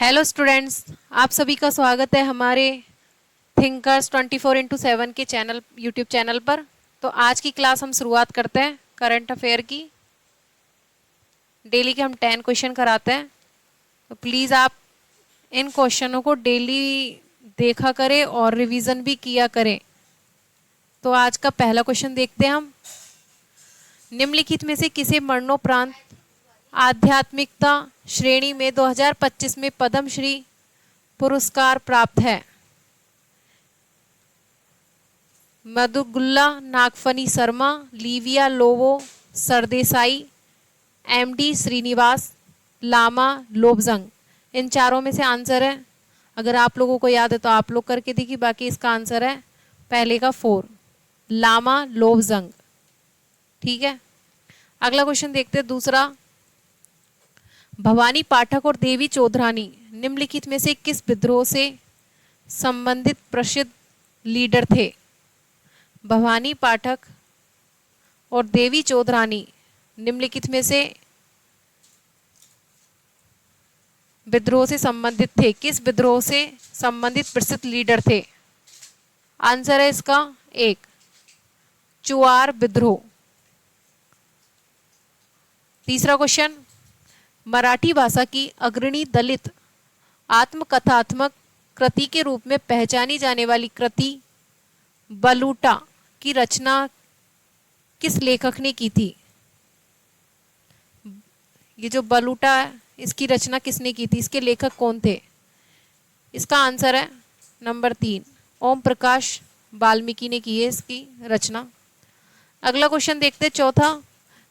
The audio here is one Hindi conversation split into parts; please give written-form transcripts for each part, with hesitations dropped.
हेलो स्टूडेंट्स, आप सभी का स्वागत है हमारे थिंकर्स 24x7 के चैनल यूट्यूब चैनल पर। तो आज की क्लास हम शुरुआत करते हैं करंट अफेयर की। डेली के हम 10 क्वेश्चन कराते हैं, तो प्लीज़ आप इन क्वेश्चनों को डेली देखा करें और रिवीजन भी किया करें। तो आज का पहला क्वेश्चन देखते हैं हम। निम्नलिखित में से किसे मरणोपरांत आध्यात्मिकता श्रेणी में 2025 में पद्मश्री पुरस्कार प्राप्त है? मधुगुल्ला नागफनी शर्मा, लीविया लोवो सरदेसाई, एमडी श्रीनिवास, लामा लोबजंग। इन चारों में से आंसर है, अगर आप लोगों को याद है तो आप लोग करके देखिए, बाकी इसका आंसर है पहले का 4, लामा लोबजंग। ठीक है, अगला क्वेश्चन देखते हैं दूसरा। भवानी पाठक और देवी चौधरानी निम्नलिखित में से किस विद्रोह से संबंधित प्रसिद्ध लीडर थे? भवानी पाठक और देवी चौधरानी निम्नलिखित में से विद्रोह से संबंधित थे, किस विद्रोह से संबंधित प्रसिद्ध लीडर थे? आंसर है इसका 1, चुआर विद्रोह। तीसरा क्वेश्चन। मराठी भाषा की अग्रणी दलित आत्मकथात्मक कृति के रूप में पहचानी जाने वाली कृति बलूटा की रचना किस लेखक ने की थी? ये जो बलूटा है, इसकी रचना किसने की थी, इसके लेखक कौन थे? इसका आंसर है नंबर 3, ओम प्रकाश वाल्मीकि ने की है इसकी रचना। अगला क्वेश्चन देखते हैं चौथा।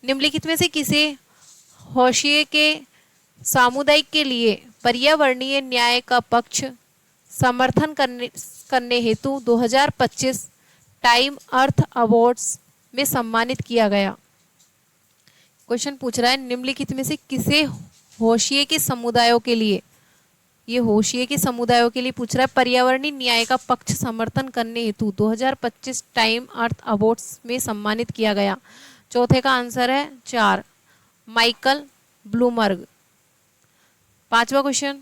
निम्नलिखित में से किसे होशिये के सामुदायिक के लिए पर्यावरणीय न्याय का पक्ष समर्थन करने हेतु 2025 टाइम अर्थ अवार्ड्स में सम्मानित किया गया? क्वेश्चन पूछ रहा है निम्नलिखित में से किसे होशिये के समुदायों के लिए, ये होशिये के समुदायों के लिए पूछ रहा है, पर्यावरणीय न्याय का पक्ष समर्थन करने हेतु 2025 टाइम अर्थ अवार्ड्स में सम्मानित किया गया? चौथे का आंसर है 4, माइकल ब्लूमबर्ग। पांचवा क्वेश्चन।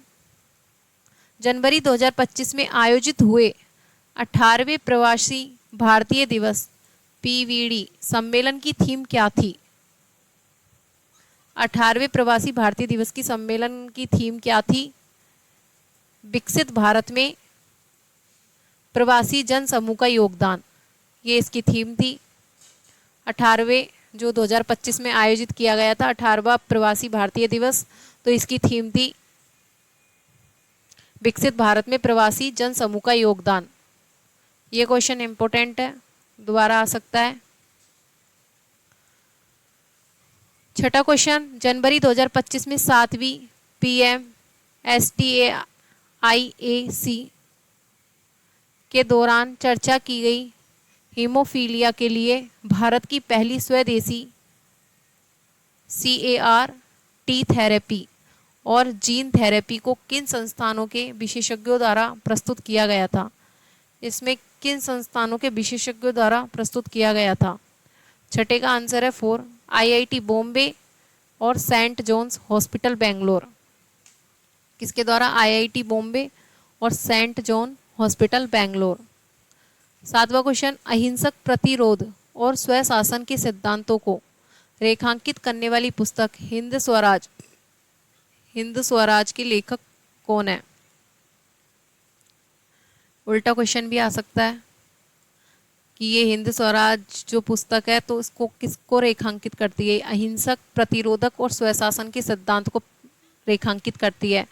जनवरी 2025 में आयोजित हुए 18वें प्रवासी भारतीय दिवस पीवीडी सम्मेलन की थीम क्या थी? 18वें प्रवासी भारतीय दिवस की सम्मेलन की थीम क्या थी? विकसित भारत में प्रवासी जन समूह का योगदान, ये इसकी थीम थी। 18वें जो 2025 में आयोजित किया गया था 18वां प्रवासी भारतीय दिवस, तो इसकी थीम थी विकसित भारत में प्रवासी जन समूह का योगदान। ये क्वेश्चन इंपॉर्टेंट है, दोबारा आ सकता है। छठा क्वेश्चन। जनवरी 2025 में 7वीं PM STAIAC के दौरान चर्चा की गई हीमोफीलिया के लिए भारत की पहली स्वदेशी CAR-T थेरेपी और जीन थेरेपी को किन संस्थानों के विशेषज्ञों द्वारा प्रस्तुत किया गया था? इसमें किन संस्थानों के विशेषज्ञों द्वारा प्रस्तुत किया गया था? छठे का आंसर है 4, IIT बॉम्बे और सेंट जॉन्स हॉस्पिटल बेंगलोर। किसके द्वारा? IIT बॉम्बे और सेंट जॉन हॉस्पिटल बेंगलोर। सातवां क्वेश्चन। अहिंसक प्रतिरोध और स्वशासन के सिद्धांतों को रेखांकित करने वाली पुस्तक हिंद स्वराज के लेखक कौन है? उल्टा क्वेश्चन भी आ सकता है कि ये हिंद स्वराज जो पुस्तक है तो इसको किसको रेखांकित करती है? अहिंसक प्रतिरोधक और स्वशासन के सिद्धांत को रेखांकित करती है।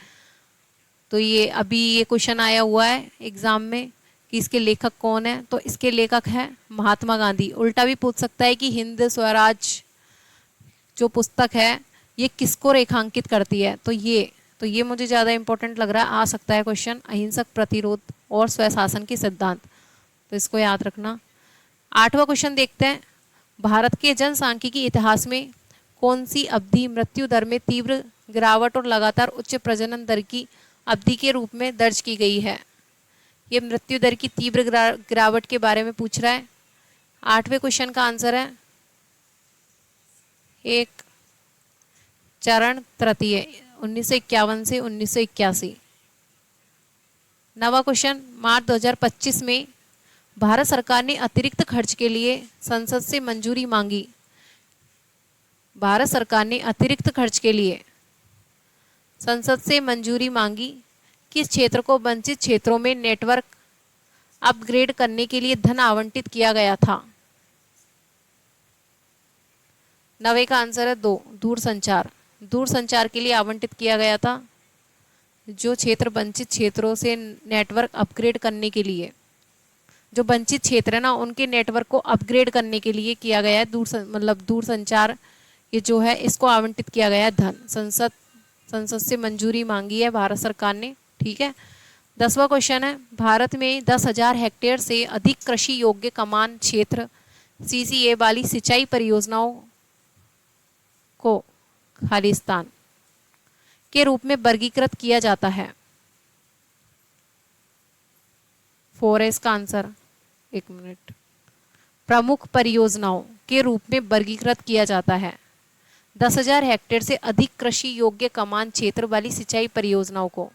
तो ये अभी ये क्वेश्चन आया हुआ है एग्जाम में कि इसके लेखक कौन है, तो इसके लेखक है महात्मा गांधी। उल्टा भी पूछ सकता है कि हिंद स्वराज जो पुस्तक है ये किसको रेखांकित करती है, तो ये मुझे ज़्यादा इंपॉर्टेंट लग रहा है, आ सकता है क्वेश्चन अहिंसक प्रतिरोध और स्वशासन के सिद्धांत, तो इसको याद रखना। आठवां क्वेश्चन देखते हैं। भारत के जनसांख्यिकी इतिहास में कौन सी अवधि मृत्यु दर में तीव्र गिरावट और लगातार उच्च प्रजनन दर की अवधि के रूप में दर्ज की गई है? ये मृत्यु दर की तीव्र गिरावट के बारे में पूछ रहा है। आठवें क्वेश्चन का आंसर है 1, चरण तृतीय 1951 से 1981। 9वां क्वेश्चन, मार्च 2025 में भारत सरकार ने अतिरिक्त खर्च के लिए संसद से मंजूरी मांगी। भारत सरकार ने अतिरिक्त खर्च के लिए संसद से मंजूरी मांगी। किस क्षेत्र को वंचित क्षेत्रों में नेटवर्क अपग्रेड करने के लिए धन आवंटित किया गया था? 9 का आंसर है 2, दूरसंचार। दूरसंचार के लिए आवंटित किया गया था। जो क्षेत्र वंचित क्षेत्रों से नेटवर्क अपग्रेड करने के लिए, जो वंचित क्षेत्र है ना, उनके नेटवर्क को अपग्रेड करने के लिए किया गया है दूरसंचार, ये जो है इसको आवंटित किया गया है धन। संसद से मंजूरी मांगी है भारत सरकार ने। ठीक है। 10वां क्वेश्चन है, भारत में 10,000 हेक्टेयर से अधिक कृषि योग्य कमान क्षेत्र सीसीए वाली सिंचाई परियोजनाओं को खालिस्तान के रूप में वर्गीकृत किया जाता है। 4 है इसका आंसर। एक मिनट। प्रमुख परियोजनाओं के रूप में वर्गीकृत किया जाता है। 10,000 हेक्टेयर से अधिक कृषि योग्य कमान क्षेत्र वाली सिंचाई परियोजनाओं को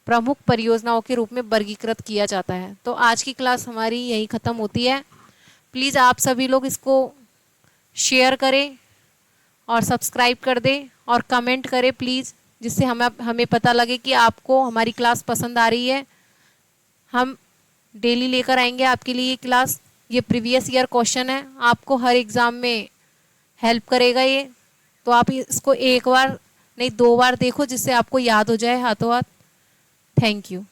प्रमुख परियोजनाओं के रूप में वर्गीकृत किया जाता है। तो आज की क्लास हमारी यही ख़त्म होती है। प्लीज़ आप सभी लोग इसको शेयर करें और सब्सक्राइब कर दें और कमेंट करें प्लीज़, जिससे हमें पता लगे कि आपको हमारी क्लास पसंद आ रही है। हम डेली लेकर आएंगे आपके लिए ये क्लास। ये प्रीवियस ईयर क्वेश्चन है, आपको हर एग्ज़ाम में हेल्प करेगा ये। तो आप इसको एक बार नहीं 2 बार देखो, जिससे आपको याद हो जाए हाथों हाथ। Thank you.